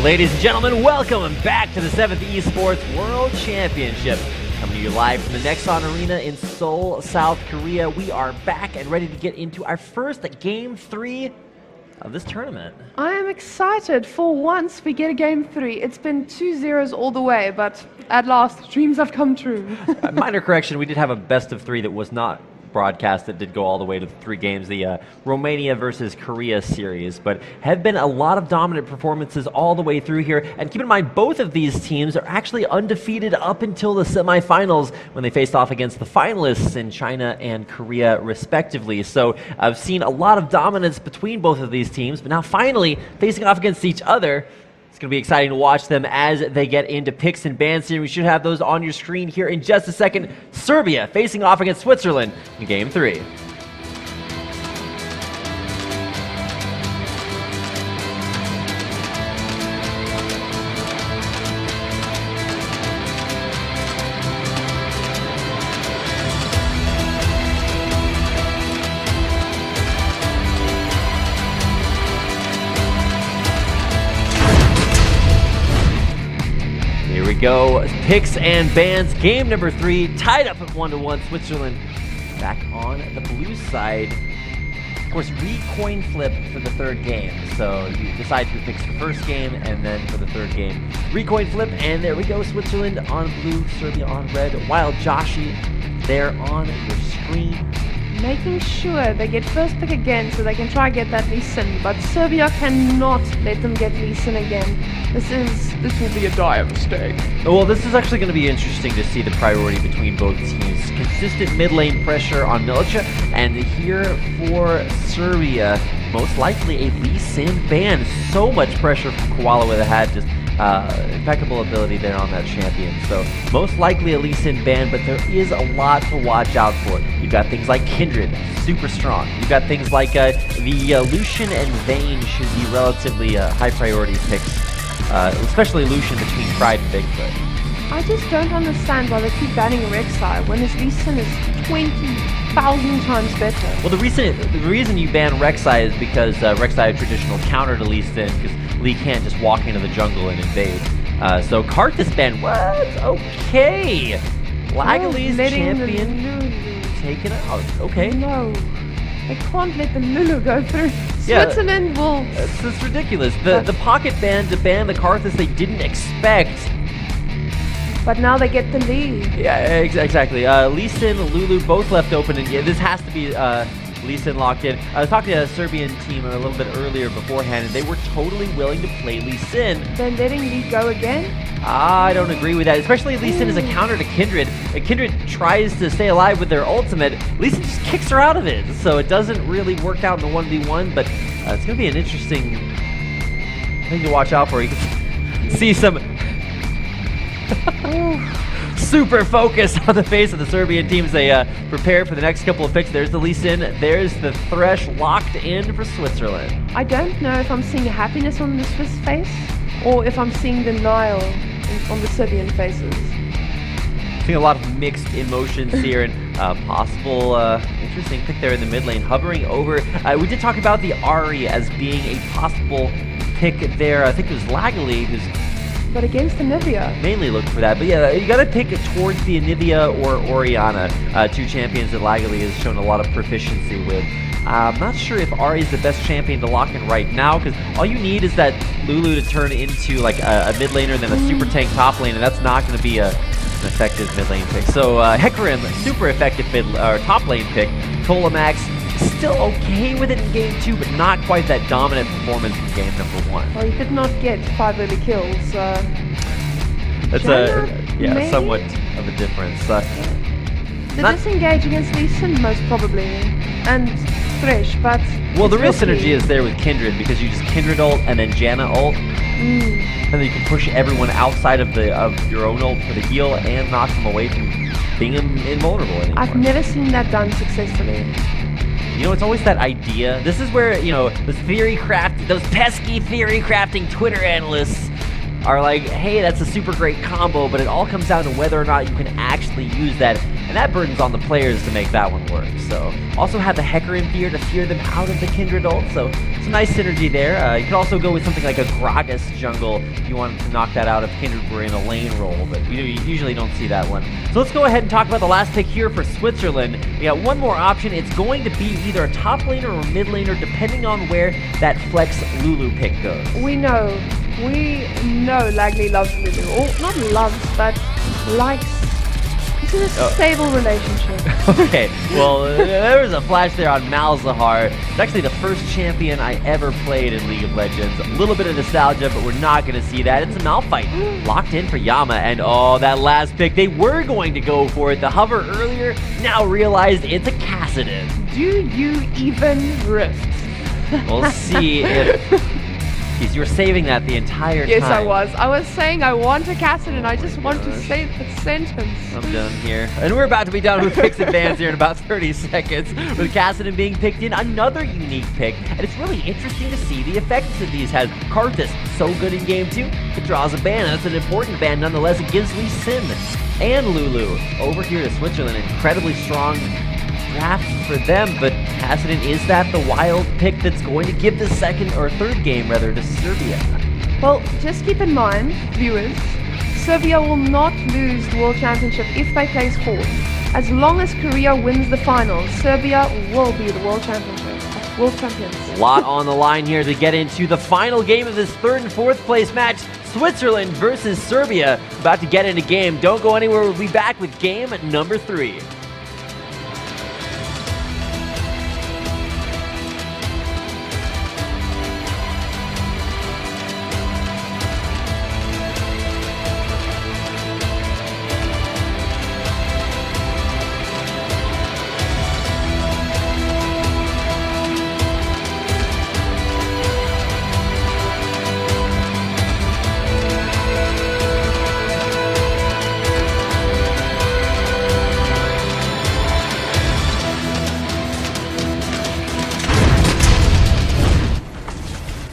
Ladies and gentlemen, welcome back to the 7th Esports World Championship. Coming to you live from the Nexon Arena in Seoul, South Korea. We are back and ready to get into our first Game 3 of this tournament. I am excited. For once, we get a Game 3. It's been 2-0s all the way, but at last, dreams have come true. Minor correction, we did have a best of 3 that was not broadcast that did go all the way to the 3 games, the Romania versus Korea series, but have been a lot of dominant performances all the way through here. And keep in mind, both of these teams are actually undefeated up until the semifinals when they faced off against the finalists in China and Korea respectively. So I've seen a lot of dominance between both of these teams, but now finally facing off against each other. It's going to be exciting to watch them as they get into picks and bans here. We should have those on your screen here in just a second. Serbia facing off against Switzerland in Game 3. Here we go, picks and bans, game number 3, tied up at 1-1, Switzerland back on the blue side. Of course, recoin flip for the third game, so you decide who picks the first game, and then for the third game, recoin flip, and there we go, Switzerland on blue, Serbia on red, while Joshi there on your screen. Making sure they get first pick again so they can try get that Lee Sin, but Serbia cannot let them get Lee Sin again. This will be a dire mistake. Well, this is actually going to be interesting to see the priority between both teams. Consistent mid lane pressure on Milica, and here for Serbia, most likely a Lee Sin ban. So much pressure from Koala with a hat, just impeccable ability there on that champion. So most likely a Lee Sin ban, but there is a lot to watch out for. You've got things like Kindred, super strong. You've got things like the Lucian and Vayne should be relatively high priority picks, especially Lucian between Pride and Bigfoot. I just don't understand why they keep banning Rek'Sai when his Lee Sin is 20,000 times better. Well, the reason you ban Rek'Sai is because Rek'Sai is a traditional counter to Lee Sin, because Lee can't just walk into the jungle and invade. So Karthus ban, what? Okay. Lagali's champion taken out. Okay. No. They can't let the Lulu go through. Switzerland will... It's ridiculous. The pocket ban to ban the Karthus they didn't expect. But now they get the lead. Yeah, exactly. Lee Sin, Lulu, both left open, and yeah, this has to be Lee Sin locked in. I was talking to a Serbian team a little bit earlier beforehand, and they were totally willing to play Lee Sin. Then letting Lee go again? I don't agree with that, especially Lee Sin is a counter to Kindred. Kindred tries to stay alive with their ultimate. Lee Sin just kicks her out of it, so it doesn't really work out in the 1v1, but it's going to be an interesting thing to watch out for. You can see some super focus on the face of the Serbian team as they prepare for the next couple of picks. There's the Lee Sin, there's the Thresh locked in for Switzerland. I don't know if I'm seeing happiness on the Swiss face or if I'm seeing denial on the Serbian faces. Seeing a lot of mixed emotions here, and possible interesting pick there in the mid lane, hovering over. We did talk about the Ahri as being a possible pick there. I think it was Lagali who's but against Anivia. Mainly look for that. But yeah, you got to pick it towards the Anivia or Orianna, 2 champions that Lagali has shown a lot of proficiency with. I'm not sure if Ahri is the best champion to lock in right now, because all you need is that Lulu to turn into like a mid laner and then a super tank top lane, and that's not going to be an effective mid lane pick. So Hecarim, super effective top lane pick. Tolamax, still okay with it in game 2, but not quite that dominant performance in game number 1. Well, he did not get 5 early kills. That's maybe? Somewhat of a difference. The disengage against Lee Sin most probably, and Thresh, but... Well, the real synergy is there with Kindred, because you just Kindred ult and then Janna ult, and then you can push everyone outside of your own ult for the heal and knock them away from being invulnerable anymore. I've never seen that done successfully. You know, it's always that idea. This is where, you know, those pesky theory crafting Twitter analysts are like, hey, that's a super great combo, but it all comes down to whether or not you can actually use that and that burden's on the players to make that one work. So also have the Hecarim Fear to fear them out of the Kindred ult, so some nice synergy there. You could also go with something like a Gragas jungle if you wanted to knock that out if Kindred were in a lane role, but you usually don't see that one. So let's go ahead and talk about the last pick here for Switzerland. We got one more option. It's going to be either a top laner or a mid laner, depending on where that Flex Lulu pick goes. We know Lagley loves Lulu. Or not loves, but likes. It's in a stable relationship. Okay, well, there was a flash there on Malzahar. It's actually the first champion I ever played in League of Legends. A little bit of nostalgia, but we're not going to see that. It's a Malphite locked in for Yama, and oh, that last pick, they were going to go for it. The hover earlier, now realized it's a Kassadin. Do you even risk? We'll see if... You were saving that the entire time. Yes, I was. I was saying I want a Kassadin, and I just want to say the sentence. I'm done here. And we're about to be done with picks advance here in about 30 seconds, with Kassadin being picked in, another unique pick. And it's really interesting to see the effects that these has. Karthus, so good in game 2, it draws a ban. That's an important ban nonetheless. It gives Lee Sin and Lulu over here to Switzerland. Incredibly strong draft for them, but Kassadin, is that the wild pick that's going to give the second or third game rather to Serbia? Well, just keep in mind, viewers, Serbia will not lose the World Championship if they place fourth. As long as Korea wins the finals, Serbia will be the World champions. A lot on the line here to get into the final game of this third and fourth place match. Switzerland versus Serbia. About to get into game. Don't go anywhere. We'll be back with game number 3.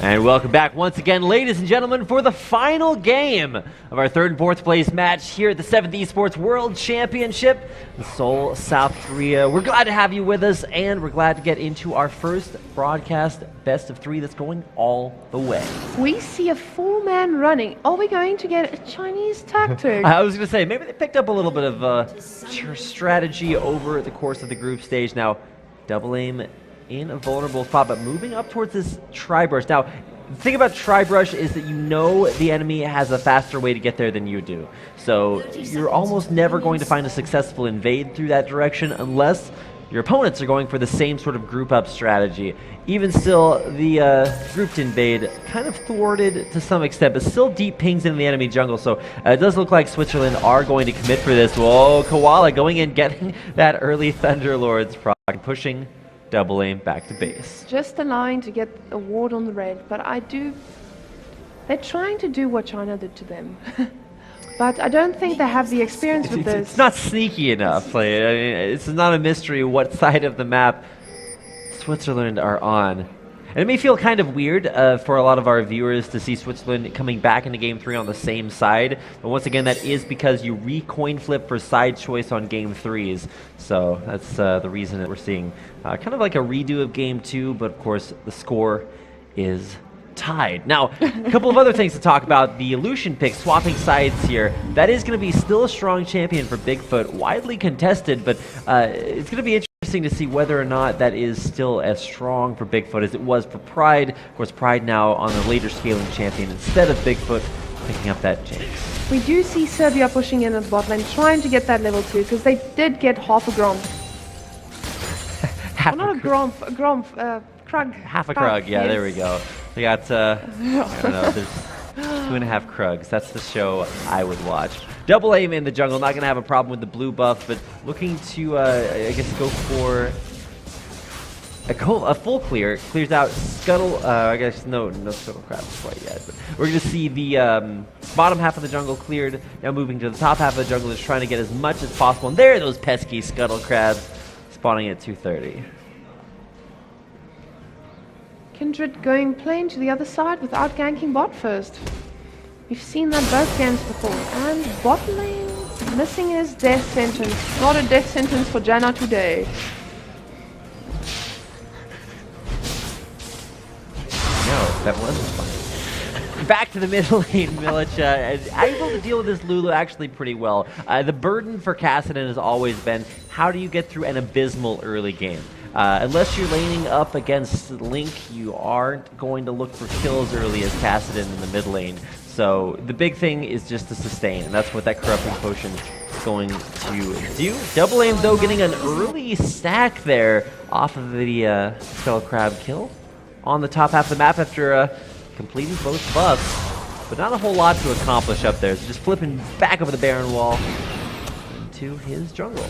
And welcome back once again, ladies and gentlemen, for the final game of our third and fourth place match here at the 7th Esports World Championship in Seoul, South Korea. We're glad to have you with us, and we're glad to get into our first broadcast best of 3 that's going all the way. We see a 4-man running. Are we going to get a Chinese tactic? I was going to say, maybe they picked up a little bit of strategy over the course of the group stage. Now, double aim in a vulnerable spot, but moving up towards this tri-brush. Now, the thing about tri-brush is that you know the enemy has a faster way to get there than you do. So you're almost never going to find a successful invade through that direction unless your opponents are going for the same sort of group up strategy. Even still, the grouped invade kind of thwarted to some extent, but still deep pings into the enemy jungle. So it does look like Switzerland are going to commit for this. Whoa, Koala going in, getting that early Thunderlord's proc, pushing double aim back to base. Just allowing to get a ward on the red, but they're trying to do what China did to them. But I don't think they have the experience with this. It's not sneaky enough. Like, I mean, it's not a mystery what side of the map Switzerland are on. And it may feel kind of weird for a lot of our viewers to see Switzerland coming back into Game 3 on the same side. But once again, that is because you re-coin flip for side choice on Game 3s. So that's the reason that we're seeing kind of like a redo of Game 2, but of course the score is tied. Now, a couple of other things to talk about. The Illusion pick, swapping sides here. That is going to be still a strong champion for Bigfoot, widely contested, but it's going to be interesting to see whether or not that is still as strong for Bigfoot as it was for Pride. Of course, Pride now on the later scaling champion instead of Bigfoot picking up that Jinx. We do see Serbia pushing in at bot lane, trying to get that level 2, because they did get half a Gromp. Well, not a Gromp, Krug. Half a Krug, yeah, yes. There we go. We got, I don't know, there's 2.5 Krugs. That's the show I would watch. Double aim in the jungle, not going to have a problem with the blue buff, but looking to, I guess, go for a full clear. Clears out Scuttle, I guess, no Scuttle Crabs quite yet, but we're going to see the bottom half of the jungle cleared, now moving to the top half of the jungle, just trying to get as much as possible, and there are those pesky Scuttle Crabs, spawning at 230. Kindred going plain to the other side without ganking bot first. We've seen that both games before. And bot lane Missing his death sentence. Not a death sentence for Jana today. No, that wasn't fun. Back to the mid lane, Milic able to deal with this Lulu actually pretty well. The burden for Kassadin has always been, how do you get through an abysmal early game? Unless you're laning up against Link, you aren't going to look for kills early as Kassadin in the mid lane. So the big thing is just to sustain, and that's what that Corrupting Potion is going to do. Double Aim, though, getting an early stack there off of the Spell Crab kill on the top half of the map after completing both buffs, but not a whole lot to accomplish up there. So just flipping back over the Baron wall into his jungle.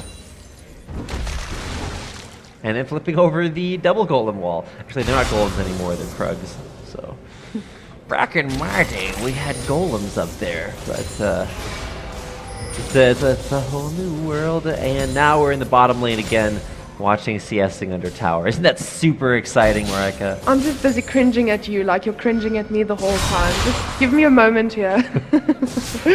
And then flipping over the double golem wall. Actually, they're not golems anymore, they're Krugs. So back in my day, we had golems up there, but it's a whole new world. And now we're in the bottom lane again, watching CSing under tower. Isn't that super exciting, Marika? I'm just busy cringing at you like you're cringing at me the whole time. Just give me a moment here.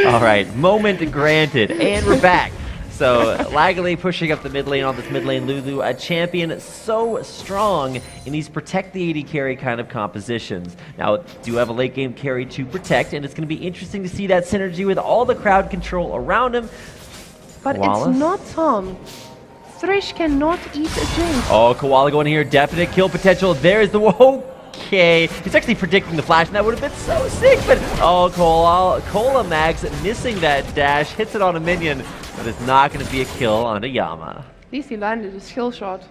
All right, moment granted, and we're back. So Laggly pushing up the mid lane on this mid lane Lulu, a champion so strong in these protect the AD carry kind of compositions. Now, do have a late game carry to protect, and it's going to be interesting to see that synergy with all the crowd control around him. But Wallace? It's not Tom. Thresh cannot eat a drink. Oh, Koala going here, definite kill potential. There's the okay. He's actually predicting the flash, and that would have been so sick. But oh, Cola Max missing that dash, hits it on a minion, but it's not going to be a kill on a Yama. At least he landed his kill shot.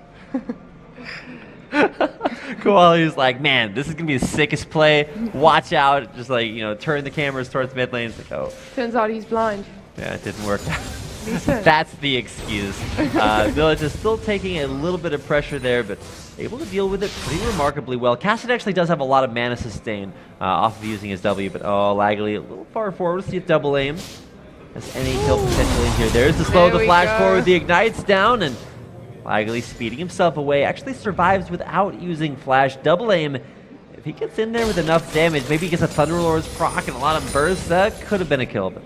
Koala is like, man, this is going to be the sickest play. Watch out. Just like, you know, turn the cameras towards mid lane. It's like, oh. Turns out he's blind. Yeah, it didn't work out. That's the excuse. Village is still taking a little bit of pressure there, but able to deal with it pretty remarkably well. Kassadin actually does have a lot of mana sustain off of using his W, but oh, Laggly a little far forward. See if double aim has any kill potential in here. There's the slow, the flash forward, the ignite's down, and Laggly speeding himself away. Actually survives without using flash. Double aim, if he gets in there with enough damage, maybe he gets a Thunderlord's proc and a lot of bursts, that could have been a kill. But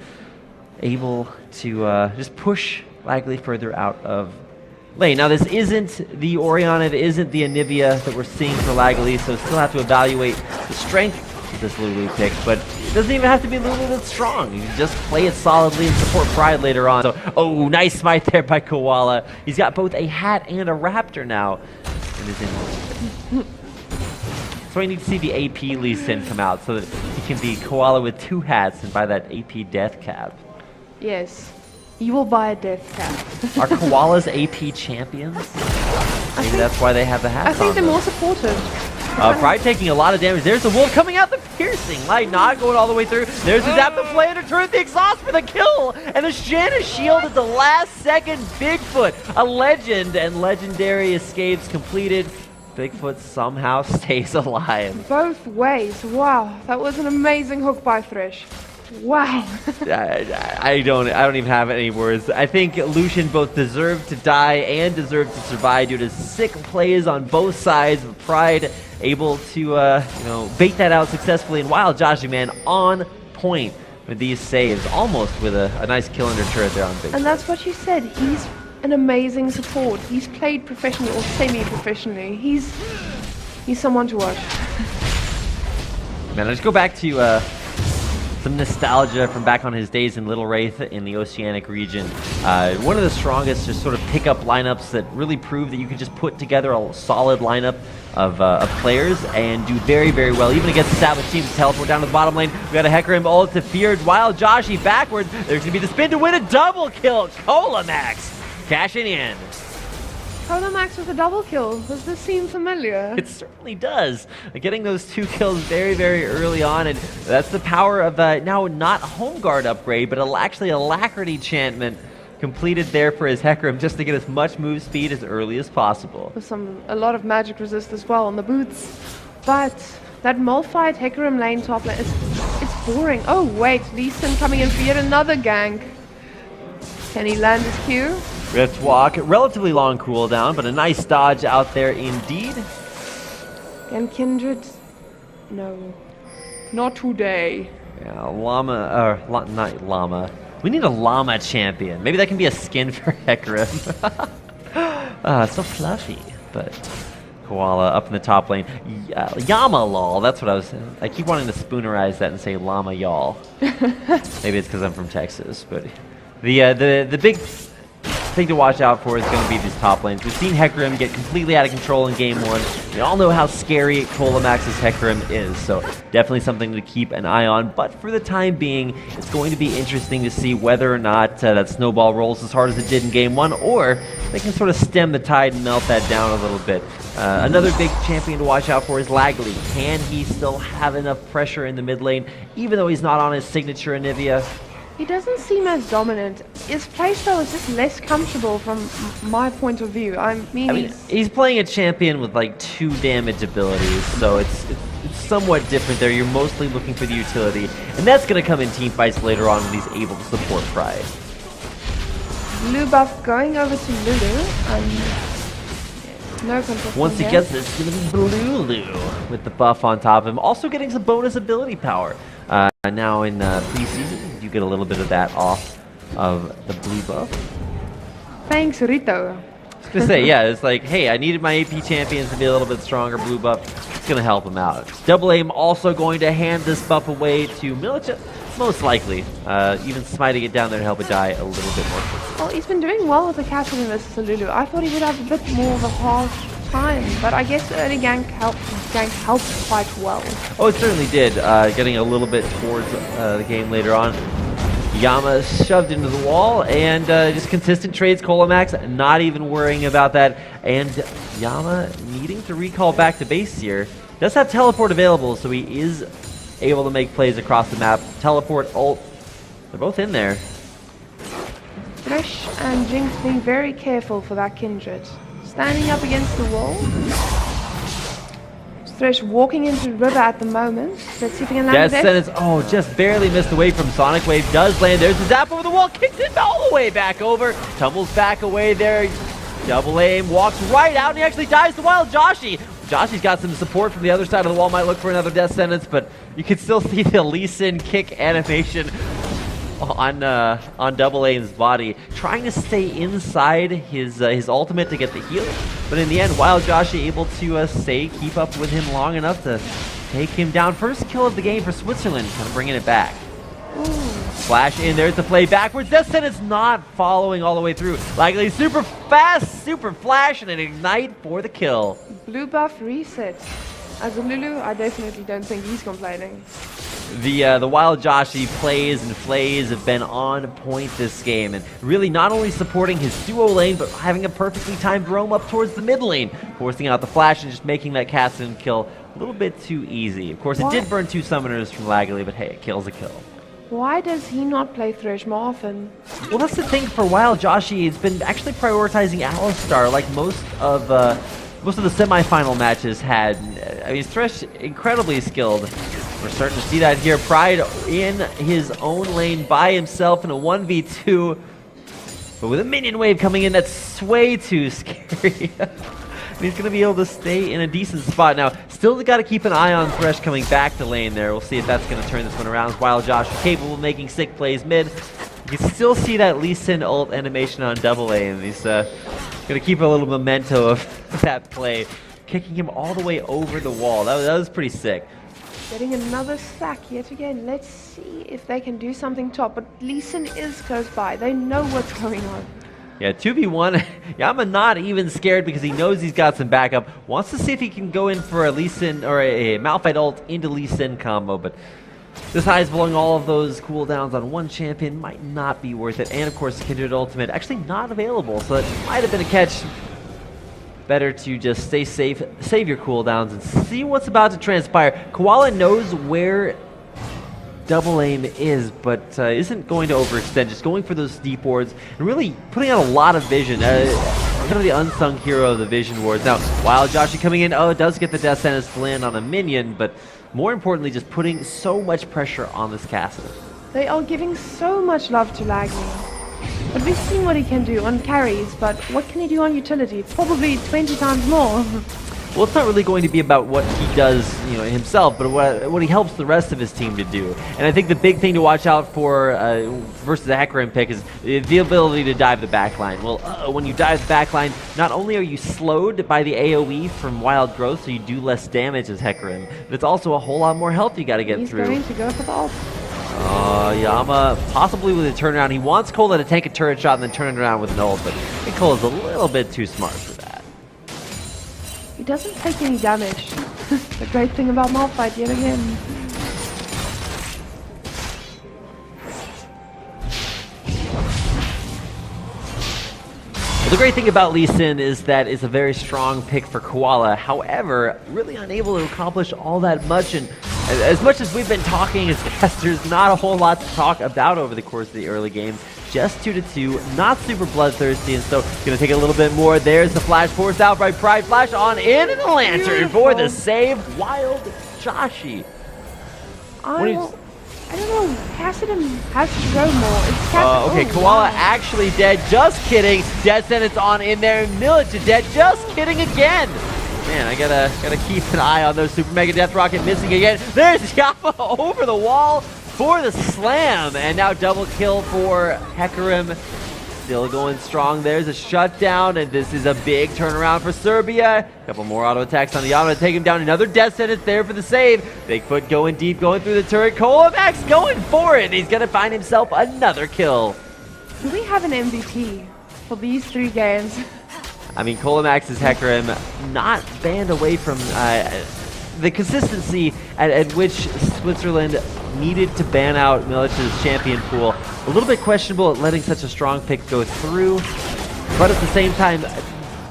able to just push Laggly further out of lane. Now this isn't the Orianna, it isn't the Anivia that we're seeing for Laggly, so still have to evaluate the strength of this Lulu pick, but it doesn't even have to be Lulu that's strong. You can just play it solidly and support Pride later on. So, oh, nice smite there by Koala. He's got both a hat and a raptor now in his inventory. So we need to see the AP Lee Sin come out so that he can be Koala with 2 hats and buy that AP death cap. Yes, you will buy a death cap. Are koalas AP champions? Maybe that's why they have the hats on. I think they're more supportive. Pride taking a lot of damage. There's the wolf coming out, the piercing. Light not going all the way through. There's the zap, the play under turret, the exhaust for the kill. And the Shanna shield at the last second. Bigfoot, a legend, and legendary escapes completed. Bigfoot somehow stays alive. Both ways. Wow, that was an amazing hook by Thresh. Wow. I don't even have any words. I think Lucian both deserved to die and deserved to survive due to sick plays on both sides. Pride able to bait that out successfully, and Wild Joshi, man, on point with these saves, almost with a nice kill under turret there on Big. And that's what you said. He's an amazing support. He's played professionally or semi-professionally. He's someone to watch. Man, let's go back to some nostalgia from back on his days in Little Wraith in the Oceanic region. One of the strongest just sort of pickup lineups that really prove that you can just put together a solid lineup of players and do very, very well, even against established teams. Teleport down to the bottom lane. We got a Hecarim ult to feared Wild Joshi backwards. There's going to be the spin to win a double kill. Colamax cashing in. Colamax with a double kill. Does this seem familiar? It certainly does. Getting those 2 kills very, very early on, and that's the power of now not a home guard upgrade, but actually a Alacrity enchantment completed there for his Hecarim just to get as much move speed as early as possible. With a lot of magic resist as well on the boots. But that Malphite Hecarim lane top lane, it's boring. Oh wait, Lee Sin coming in for yet another gank. Can he land his Q? Rift Walk, relatively long cooldown, but a nice dodge out there indeed. And Kindred, no, not today. Yeah, Llama, not Llama. We need a llama champion. Maybe that can be a skin for Hecarim. So fluffy, but Koala up in the top lane. Yama lol, that's what I keep wanting to spoonerize that and say llama y'all. Maybe it's because I'm from Texas, but the big thing to watch out for is going to be these top lanes. We've seen Hecarim get completely out of control in game 1. We all know how scary Colamax's Hecarim is, so definitely something to keep an eye on. But for the time being, it's going to be interesting to see whether or not that snowball rolls as hard as it did in game 1, or they can sort of stem the tide and melt that down a little bit. Another big champion to watch out for is Lagley. Can he still have enough pressure in the mid lane, even though he's not on his signature Anivia? He doesn't seem as dominant. His playstyle is just less comfortable from my point of view. I mean he's playing a champion with like 2 damage abilities, so it's somewhat different there. You're mostly looking for the utility, and that's going to come in team fights later on when he's able to support Pride. Blue buff going over to Lulu, and no control. Once he gets this, it's going to be Blulu with the buff on top of him. Also getting some bonus ability power. Now in preseason, you get a little bit of that off of the blue buff. Thanks, Rito. I was going to say, yeah, it's like, hey, I needed my AP champions to be a little bit stronger. Blue buff, it's going to help him out. Double Aim also going to hand this buff away to Milica, most likely. Even smiting it down there to help it die a little bit more quickly. Well, he's been doing well with the Catherine versus Lulu. I thought he would have a bit more of a hard time, but I guess early gank helped quite well. Oh, it certainly did. Getting a little bit towards the game later on. Yama shoved into the wall, and just consistent trades. Colamax not even worrying about that, and Yama needing to recall back to base here. Does have teleport available, so he is able to make plays across the map. Teleport, ult, they're both in there. Thresh and Jinx being very careful for that Kindred. Standing up against the wall. Thresh walking into the river at the moment. Let's see if he can land Death Sentence, oh, just barely missed away from Sonic Wave. Does land. There's the zap over the wall. Kicks it all the way back over. Tumbles back away there. Double Aim. Walks right out, and he actually dies to Wild Joshi. Joshi's got some support from the other side of the wall. Might look for another Death Sentence, but you can still see the Lee Sin kick animation on Double Aim's body, trying to stay inside his ultimate to get the heal, but in the end, Wild Joshi able to keep up with him long enough to take him down. First kill of the game for Switzerland, kind of bringing it back. Ooh. Flash in, there's the play backwards. Death Sentence not following all the way through. Likely super fast, super flash, and an ignite for the kill. Blue buff reset. As a Lulu, I definitely don't think he's complaining. The Wild Joshi plays and flays have been on point this game, and really not only supporting his duo lane, but having a perfectly timed roam up towards the mid lane, forcing out the flash and just making that cast and kill a little bit too easy. Of course, it did burn 2 summoners from Lagley, but hey, a kill's a kill. Why does he not play Thresh more often? Well, that's the thing for Wild Joshi. He's been actually prioritizing Alistar like most of the semifinal matches had. I mean, Thresh incredibly skilled. We're starting to see that here. Pride in his own lane by himself in a 1v2. But with a minion wave coming in, that's way too scary. He's going to be able to stay in a decent spot. Now, still got to keep an eye on Thresh coming back to lane there. We'll see if that's going to turn this one around. Wild Josh capable of making sick plays mid. You can still see that Lee Sin ult animation on Double Aim. He's going to keep a little memento of that play, kicking him all the way over the wall. That was pretty sick. Getting another sack yet again. Let's see if they can do something top. But Lee Sin is close by. They know what's going on. Yeah, 2v1. Yama not even scared because he knows he's got some backup. Wants to see if he can go in for a Lee Sin or a Malphite ult into Lee Sin combo, but this highs blowing all of those cooldowns on one champion might not be worth it. And of course, Kindred Ultimate actually not available, so it might have been a catch. Better to just stay safe, save your cooldowns, and see what's about to transpire. Koala knows where Double Aim is, but isn't going to overextend, just going for those deep wards and really putting out a lot of vision. Kind of the unsung hero of the vision wards. Now, Wild Joshi coming in, it does get the Death Sentence to land on a minion, but more importantly, just putting so much pressure on this castle. They are giving so much love to Lagley. But we've seen what he can do on carries, but what can he do on utility? Probably 20 times more. well, it's not really going to be about what he does, himself, but what he helps the rest of his team to do. And I think the big thing to watch out for versus the Hecarim pick is the ability to dive the backline. Well, when you dive the backline, not only are you slowed by the AoE from Wild Growth, so you do less damage as Hecarim, but it's also a whole lot more health you got to get through. He's going to go for the ult. Yama, possibly with a turnaround. He wants Cola to take a turret shot and then turn it around with an ult, but I think Cola's a little bit too smart for that. He doesn't take any damage. The great thing about Malphite yet again. Well, the great thing about Lee Sin is that it's a very strong pick for Koala. However, really unable to accomplish all that much, and as much as we've been talking as casters, not a whole lot to talk about over the course of the early game. Just 2-2, not super bloodthirsty, and so gonna take a little bit more. There's the flash forced out by Pride. Flash on in, and the Lantern for the save. Wild Joshi. I don't know. Kassadin has to go more. It's Kassadin. Okay, Koala actually dead. Just kidding. Death sentence on in there. Militia dead. Just kidding again. Man, I gotta keep an eye on those Super Mega Death Rocket missing again. There's Yama over the wall for the slam, and now double kill for Hecarim. Still going strong. There's a shutdown, and this is a big turnaround for Serbia. A couple more auto attacks on the Yama to take him down. Another death sentence there for the save. Bigfoot going deep, going through the turret. Kolamax going for it. He's gonna find himself another kill. Do we have an MVP for these 3 games? I mean, Kolamax's Hecarim not banned away from the consistency at which Switzerland needed to ban out Militia's champion pool. A little bit questionable at letting such a strong pick go through, but at the same time,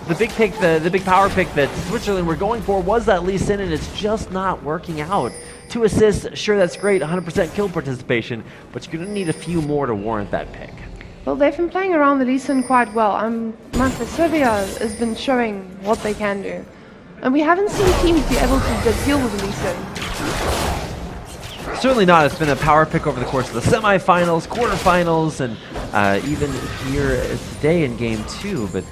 the big pick, the big power pick that Switzerland were going for was that Lee Sin, and it's just not working out. 2 assists, sure, that's great, 100% kill participation, but you're gonna need a few more to warrant that pick. Well, they've been playing around the Lee Sin quite well. Serbia has been showing what they can do. And we haven't seen teams be able to deal with the Lee Sin. Certainly not. It's been a power pick over the course of the semifinals, quarterfinals, and even here today in Game 2. But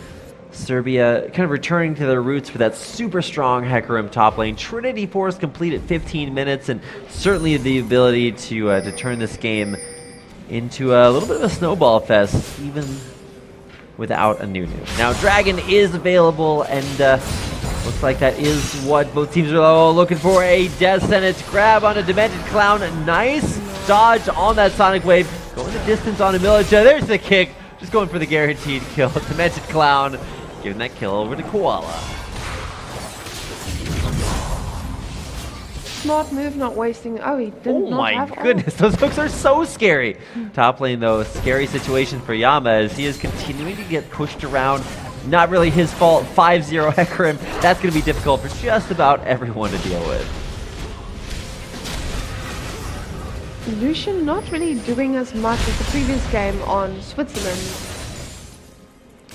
Serbia kind of returning to their roots with that super strong Hecarim top lane. Trinity Force complete at 15 minutes, and certainly the ability to turn this game into a little bit of a snowball fest, even without a Nunu. Now, Dragon is available, and looks like that is what both teams are looking for. A death sentence grab on a Demented Clown. Nice dodge on that Sonic Wave. Going the distance on a Militia. There's the kick. Just going for the guaranteed kill. Demented Clown giving that kill over to Koala. Smart move, not wasting. Oh, he didn't. Oh my goodness, those hooks are so scary. Top lane, though, scary situation for Yama as he is continuing to get pushed around. Not really his fault. 5-0 Hecarim. That's going to be difficult for just about everyone to deal with. Lucian not really doing as much as the previous game on Switzerland.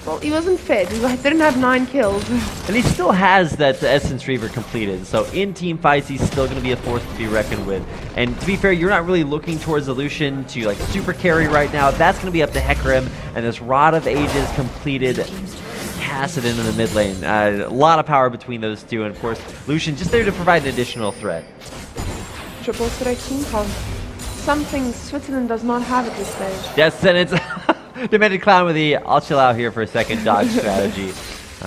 Well, he wasn't fed. He didn't have 9 kills. And he still has that Essence Reaver completed. So in team fights, he's still going to be a force to be reckoned with. And to be fair, you're not really looking towards the Lucian to like super carry right now. That's going to be up to Hecarim. And this Rod of Ages completed Kassadin in the mid lane. A lot of power between those two. And of course, Lucian just there to provide an additional threat. Triple threat King Kong. Something Switzerland does not have at this stage. Death sentence. Demented Clown with the I'll chill out here for a second dodge strategy.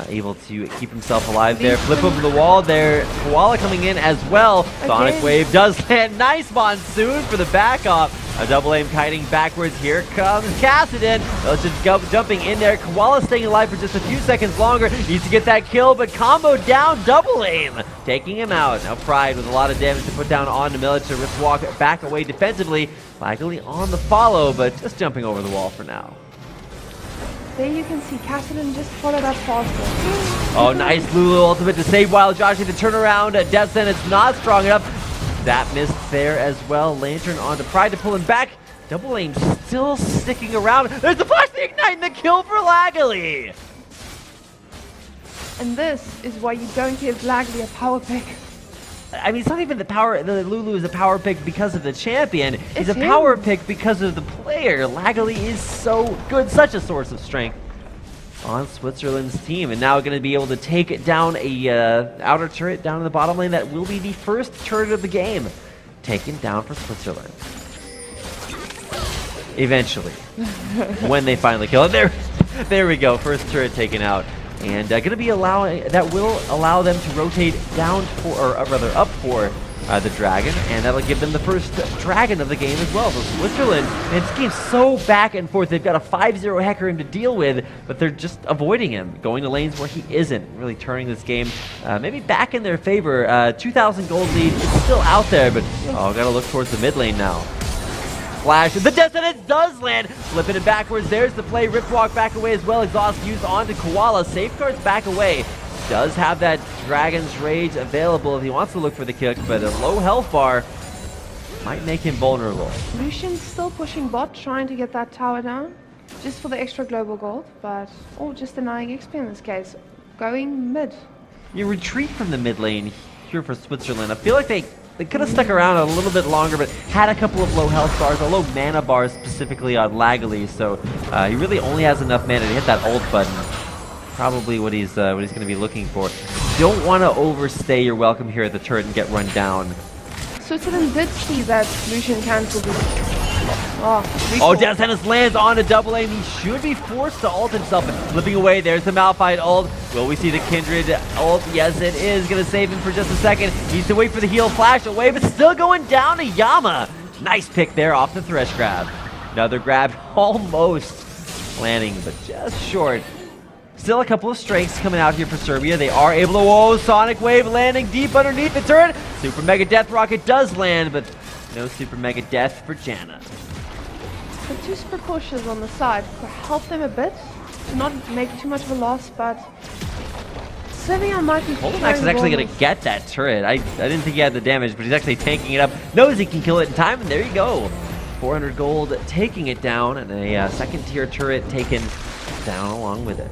Able to keep himself alive there. Flip over the wall there. Koala coming in as well. Sonic Wave does land. Nice Monsoon for the back off. A double aim kiting backwards. Here comes Kassadin. Just jumping in there. Koala staying alive for just a few seconds longer. Needs to get that kill, but combo down. Double aim. Taking him out. Now Pride with a lot of damage to put down on the Militia. Risk walk back away defensively. Likely on the follow, but just jumping over the wall for now. There you can see Kassadin just followed up faster. Oh, nice Lulu ultimate to save Wild Joshi. The turnaround. Death Sentence not strong enough. That missed there as well. Lantern onto Pride to pull him back. Double aim still sticking around. There's the flash, the ignite, and the kill for Lagali. And this is why you don't give Lagali a power pick. I mean, it's not even the power. The Lulu is a power pick because of the champion. He's a power pick because of the player. Lagali is so good, such a source of strength. on Switzerland's team, and now going to be able to take down a outer turret down in the bottom lane. That will be the first turret of the game taken down for Switzerland. Eventually, when they finally kill it. There we go. First turret taken out, and going to be that will allow them to rotate down for, or rather up for the dragon, and that'll give them the first dragon of the game as well. So Switzerland, man, this game's so back and forth. They've got a 5-0 Hecarim to deal with, but they're just avoiding him, going to lanes where he isn't, really turning this game maybe back in their favor. 2,000 gold lead is still out there, but gotta look towards the mid lane now. Flash, the death sentence does land, flipping it backwards. There's the play. Rip walk back away as well. Exhaust used onto Koala. Safeguards back away. Does have that Dragon's Rage available if he wants to look for the kick, but a low health bar might make him vulnerable. Lucian's still pushing bot, trying to get that tower down, just for the extra global gold, but just denying XP in this case. Going mid. You retreat from the mid lane here for Switzerland. I feel like they could have stuck around a little bit longer, but had a couple of low health bars, or low mana bars specifically on Laggly, so he really only has enough mana to hit that ult button. Probably what he's going to be looking for. Don't want to overstay your welcome here at the turret and get run down. Switzerland did see that Lucian cancelled it. Death Sentence lands on a double aim. He should be forced to ult himself, and flipping away. There's the Malphite ult. Will we see the Kindred ult? Yes, it is. Going to save him for just a second. Needs to wait for the heal, flash away, but still going down to Yama. Nice pick there off the Thresh grab. Another grab, almost landing, but just short. Still a couple of strikes coming out here for Serbia. They are able to, Sonic Wave landing deep underneath the turret. Super Mega Death Rocket does land, but no Super Mega Death for Janna. The two super pushes on the side could help them a bit to not make too much of a loss, but Serbia might be Max is actually going to get that turret. I didn't think he had the damage, but he's actually tanking it up. Knows he can kill it in time, and there you go. 400 gold taking it down, and a second tier turret taken down along with it.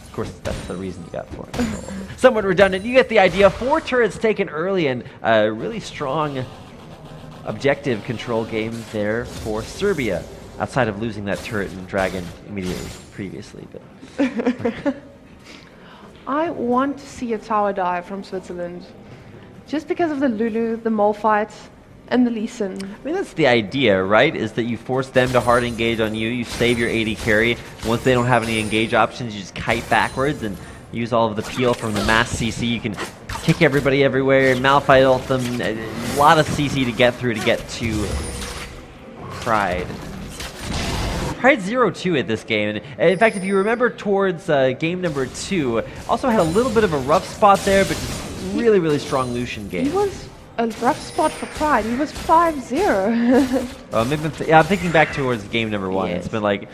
Of course, that's the reason you got 400 gold. Somewhat redundant. You get the idea. 4 turrets taken early, and a really strong objective control game there for Serbia, outside of losing that turret and dragon immediately previously. But I want to see a tower dive from Switzerland, just because of the Lulu, the Malphite, and the Lee Sin. I mean, that's the idea, right? Is that you force them to hard engage on you, you save your 80 carry. Once they don't have any engage options, you just kite backwards and use all of the peel from the mass CC. You can kick everybody everywhere, Malphite ult them, a lot of CC to get through to get to Pride. Pride 0-2 at this game, and in fact, if you remember towards game number 2, also had a little bit of a rough spot there, but just really, really strong Lucian game. He was a rough spot for Pride. He was 5-0. Yeah, I'm thinking back towards game number 1. Yes. It's been like,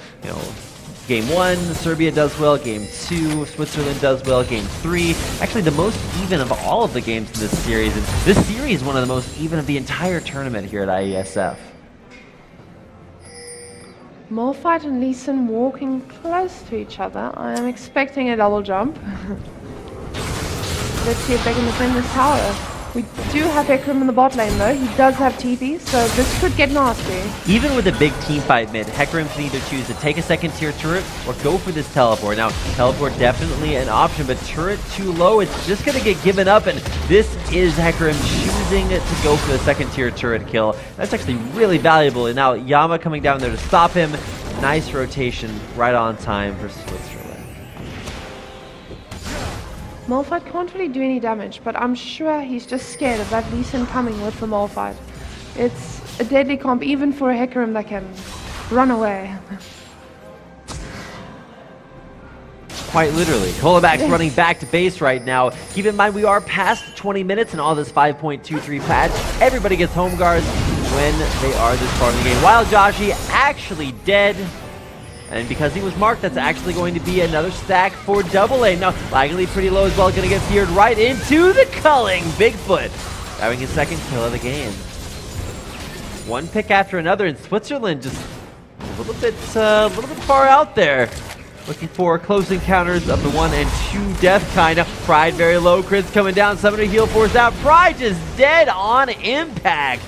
game 1, Serbia does well. Game 2, Switzerland does well. Game 3, actually the most even of all of the games in this series. And this series is one of the most even of the entire tournament here at IESF. Malphite and Lee Sin walking close to each other. I am expecting a double jump. Let's see if they can defend this tower. We do have Hecarim in the bot lane though. He does have TP, so this could get nasty. Even with a big team fight mid, Hecarim can either choose to take a second tier turret or go for this teleport. Now, teleport definitely an option, but turret too low, it's just going to get given up, and this is Hecarim choosing to go for the second tier turret kill. That's actually really valuable, and now Yama coming down there to stop him. Nice rotation, right on time for Switzerland. Malphite can't really do any damage, but I'm sure he's just scared of that Lee Sin coming with the Malphite. It's a deadly comp, even for a Hecarim that can run away. Quite literally. Kolobak's running back to base right now. Keep in mind, we are past 20 minutes and all this 5.23 patch. Everybody gets home guards when they are this far in the game. Wild Joshi actually dead. And because he was marked, that's actually going to be another stack for double A. Now, Laggly pretty low as well, going to get feared right into the culling. Bigfoot having his second kill of the game. One pick after another, and Switzerland just a little bit far out there. Looking for close encounters of the 1 and 2 death kind of. Pride very low, crits coming down, Summoner heal force out. Pride just dead on impact.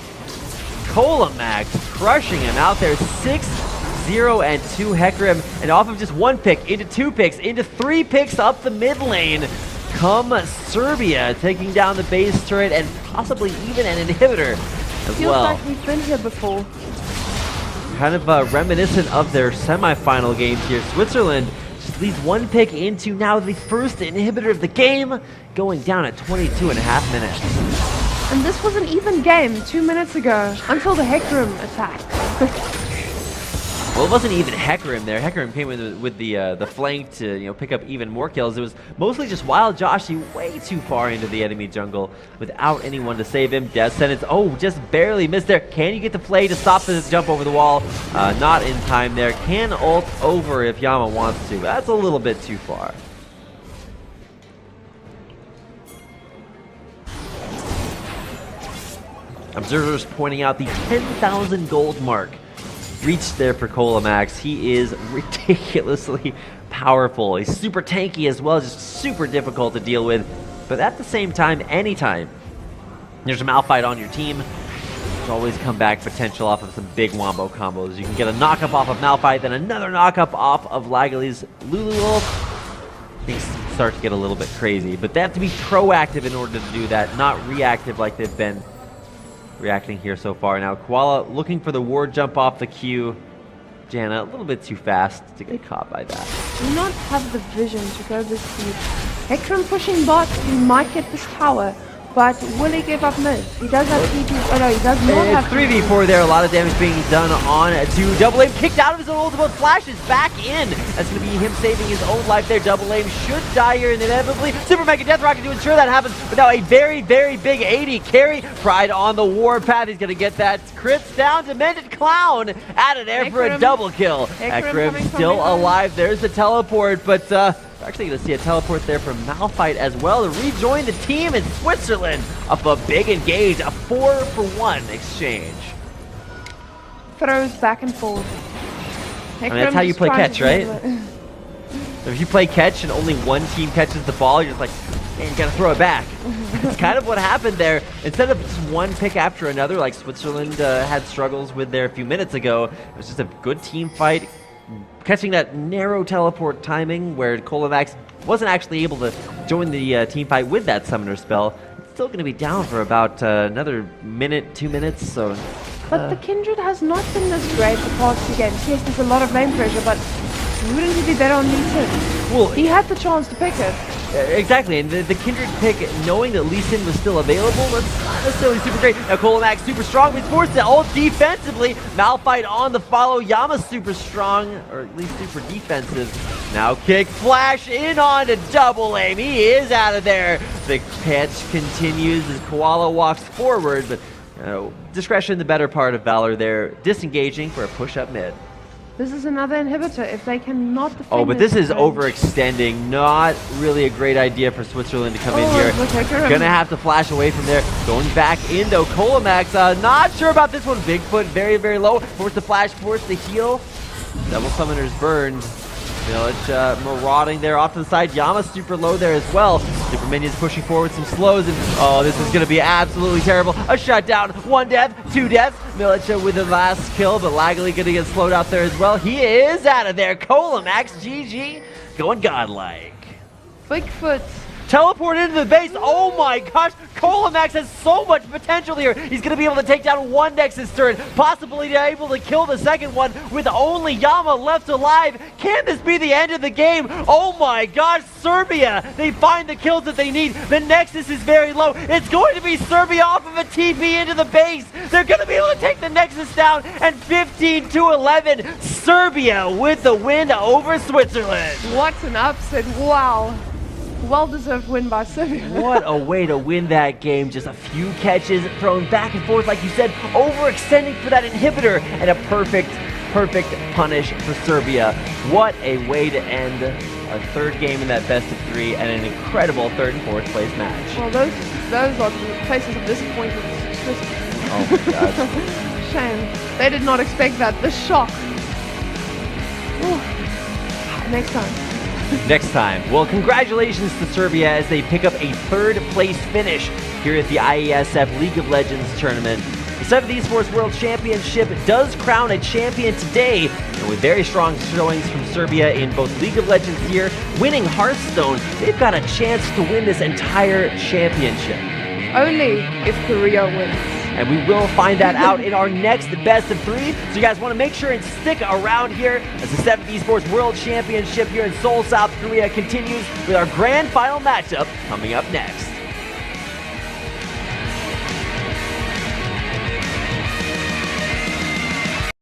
Kolamax crushing him out there. 6 0 and 2 Hecarim, and off of just 1 pick, into 2 picks, into 3 picks up the mid lane, come Serbia, taking down the base turret and possibly even an inhibitor as Feels well. like we've been here before. Kind of reminiscent of their semifinal games here. Switzerland just leads 1 pick into now the first inhibitor of the game, going down at 22.5 minutes. And this was an even game 2 minutes ago, until the Hecarim attack. Well, it wasn't even Hecarim there. Hecarim came in with the flank to pick up even more kills. It was mostly just Wild Joshi way too far into the enemy jungle without anyone to save him. Death Sentence, oh, just barely missed there. Can you get the play to stop this jump over the wall? Not in time there. Can ult over if Yama wants to. That's a little bit too far. Observers pointing out the 10,000 gold mark reached there for Colamax. He is ridiculously powerful. He's super tanky as well, just super difficult to deal with. But at the same time, anytime there's a Malphite on your team, there's always comeback potential off of some big wombo combos. You can get a knock-up off of Malphite, then another knock-up off of Lagali's Lulu ult. Things start to get a little bit crazy, but they have to be proactive in order to do that, not reactive like they've been reacting here so far. Now Koala looking for the ward jump off the Q. Janna a little bit too fast to get caught by that. Do not have the vision to go this deep. Hecarim pushing bot, he might get this tower, but will he give up mid? He does have TP. Oh no, he does not have It's 3v4 there, a lot of damage being done on to Double Aim, kicked out of his own ultimate, flashes back in. That's going to be him saving his own life there. Double Aim should die here inevitably. Super Mega Death Rocket to ensure that happens, but now a very, very big 80 carry. Pride on the warpath, he's going to get that. Crits down, Demented Clown out of there for a double kill. Hecarim still alive, there's the teleport, but we're actually going to see a teleport there from Malphite as well to rejoin the team in Switzerland up a big engage, a 4-for-1 exchange. Throws back and forth. I mean, that's how you play catch, right? So if you play catch and only one team catches the ball, you're just like, man, you got to throw it back. That's kind of what happened there. Instead of just one pick after another, like Switzerland had struggles with there a few minutes ago, it was just a good team fight. Catching that narrow teleport timing where Colamax wasn't actually able to join the team fight with that summoner spell. It's still going to be down for about another minute, 2 minutes. So, but the Kindred has not been this great the past 2 games. Yes, there's a lot of lane pressure, but wouldn't he be better on Lee Sin? Well, he had the chance to pick it. Exactly, and the Kindred pick, knowing that Lee Sin was still available, that's not necessarily super great. Now Colamax super strong, but he's forced to ult defensively. Malphite on the follow. Yama's super strong, or at least super defensive. Now kick, flash in on to Double Aim. He is out of there. The catch continues as Koala walks forward, but discretion the better part of Valor there, disengaging for a push-up mid. This is another inhibitor if they cannot defend. Oh, but this is overextending. Not really a great idea for Switzerland to come in here. Gonna have to flash away from there. Going back into Colamax. Not sure about this one. Bigfoot very, very low. Forced to flash, forced to heal. Double Summoners burned. Village marauding there off to the side. Yama super low there as well. Super minions pushing forward some slows, and oh, this is going to be absolutely terrible. A shutdown, 1 death, 2 deaths. Militia with the last kill, but Lagali going to get slowed out there as well. He is out of there. Colamax, GG, going godlike. Bigfoot. Teleport into the base. Oh my gosh, Colamax has so much potential here. He's going to be able to take down 1 Nexus turret, possibly able to kill the second one with only Yama left alive. Can this be the end of the game? Oh my gosh, Serbia, they find the kills that they need. The Nexus is very low. It's going to be Serbia off of a TP into the base. They're going to be able to take the Nexus down, and 15-11, Serbia with the win over Switzerland. What an upset, wow. Well-deserved win by Serbia. What a way to win that game. Just a few catches thrown back and forth, like you said, overextending for that inhibitor, and a perfect punish for Serbia. What a way to end a 3rd game in that best of 3 and an incredible 3rd and 4th place match. Well, those are the places of disappointment. Oh my god. Shame. They did not expect that. The shock. Ooh. Next time. Next time. Well, congratulations to Serbia as they pick up a 3rd place finish here at the IESF League of Legends tournament. The 7th Esports World Championship does crown a champion today, and with very strong showings from Serbia in both League of Legends here, winning Hearthstone, they've got a chance to win this entire championship. Only if Korea wins. And we will find that out in our next best of 3. So you guys want to make sure and stick around here as the 7th Esports World Championship here in Seoul, South Korea continues with our grand final matchup coming up next.